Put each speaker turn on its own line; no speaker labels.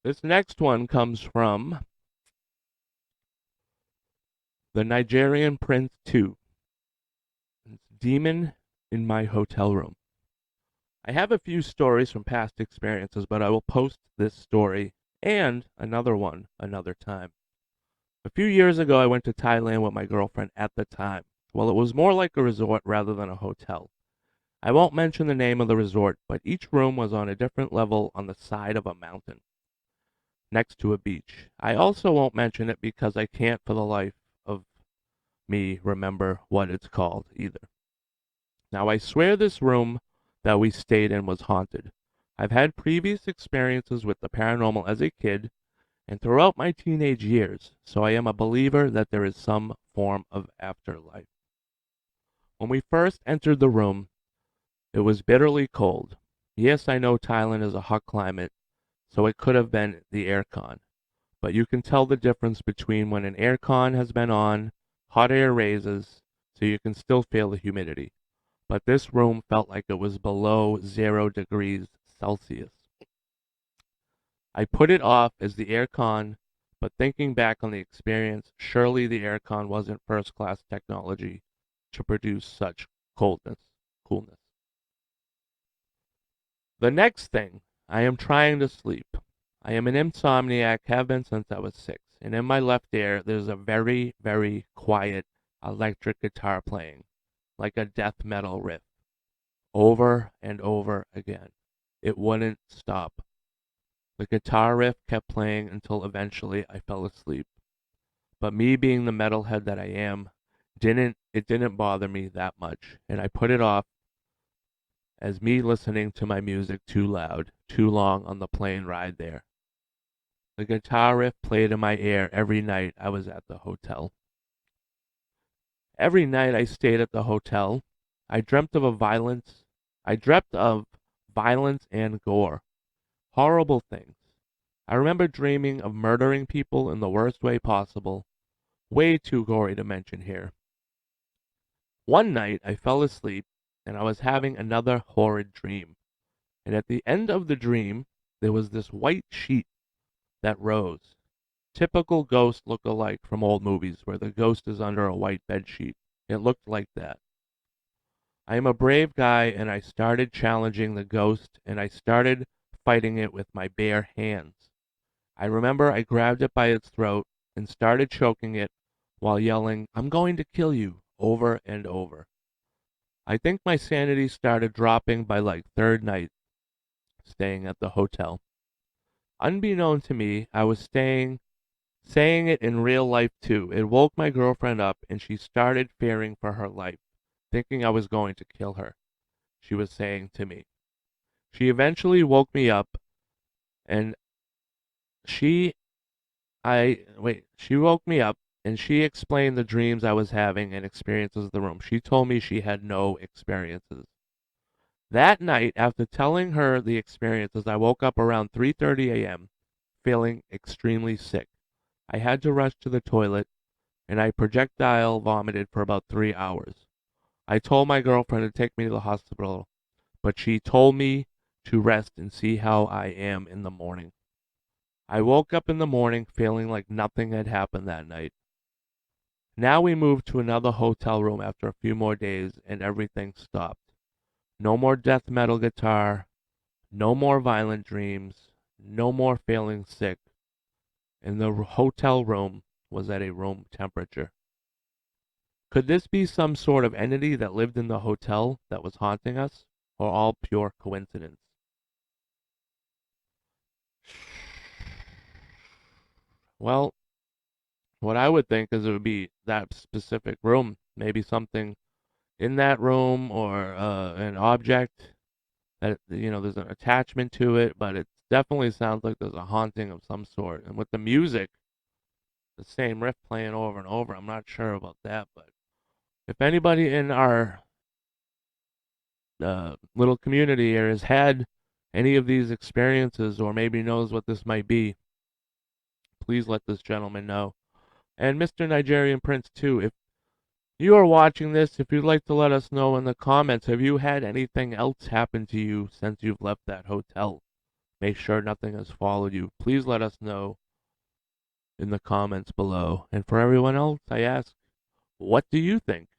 This next one comes from the Nigerian Prince 2. It's Demon in My Hotel Room. I have a few stories from past experiences, but I will post this story and another one another time. A few years ago, I went to Thailand with my girlfriend at the time. Well, it was more like a resort rather than a hotel. I won't mention the name of the resort, but each room was on a different level on the side of a mountain, next to a beach. I also won't mention it because I can't for the life of me remember what it's called either. Now, I swear this room that we stayed in was haunted. I've had previous experiences with the paranormal as a kid and throughout my teenage years, so I am a believer that there is some form of afterlife. When we first entered the room, it was bitterly cold. Yes, I know Thailand is a hot climate, so it could have been the aircon. But you can tell the difference between when an aircon has been on, hot air raises, so you can still feel the humidity. But this room felt like it was below 0 degrees Celsius. I put it off as the aircon, but thinking back on the experience, surely the aircon wasn't first class technology to produce such coolness. The next thing, I am trying to sleep. I am an insomniac, have been since I was 6, and in my left ear there's a very, very quiet electric guitar playing, like a death metal riff, over and over again. It wouldn't stop. The guitar riff kept playing until eventually I fell asleep. But me being the metalhead that I am, didn't bother me that much, and I put it off as me listening to my music too loud, too long on the plane ride there. The guitar riff played in my ear every night I was at the hotel. Every night I stayed at the hotel, I dreamt of violence. I dreamt of violence and gore, horrible things. I remember dreaming of murdering people in the worst way possible. Way too gory to mention here. One night I fell asleep and I was having another horrid dream. And at the end of the dream, there was this white sheet that rose. Typical ghost look-alike from old movies where the ghost is under a white bed sheet. It looked like that. I am a brave guy and I started challenging the ghost and I started fighting it with my bare hands. I remember I grabbed it by its throat and started choking it while yelling, "I'm going to kill you," over and over. I think my sanity started dropping by like third night staying at the hotel. Unbeknown to me, I was saying it in real life too. It woke my girlfriend up and she started fearing for her life, thinking I was going to kill her, she was saying to me. She eventually woke me up and she she woke me up and she explained the dreams I was having and experiences of the room. She told me she had no experiences. That night, after telling her the experiences, I woke up around 3:30 a.m. feeling extremely sick. I had to rush to the toilet and I projectile vomited for about 3 hours. I told my girlfriend to take me to the hospital, but she told me to rest and see how I am in the morning. I woke up in the morning feeling like nothing had happened that night. Now we moved to another hotel room after a few more days and everything stopped. No more death metal guitar, no more violent dreams, no more feeling sick, and the hotel room was at a room temperature. Could this be some sort of entity that lived in the hotel that was haunting us, or all pure coincidence? Well, what I would think is it would be that specific room, maybe something in that room or an object that there's an attachment to it, but it definitely sounds like there's a haunting of some sort. And with the music, the same riff playing over and over, I'm not sure about that. But if anybody in our little community here has had any of these experiences or maybe knows what this might be, please let this gentleman know. And Mr. Nigerian Prince too, if you are watching this, if you'd like to let us know in the comments, have you had anything else happen to you since you've left that hotel? make sure nothing has followed you, please let us know in the comments below. And for everyone else, I ask, what do you think?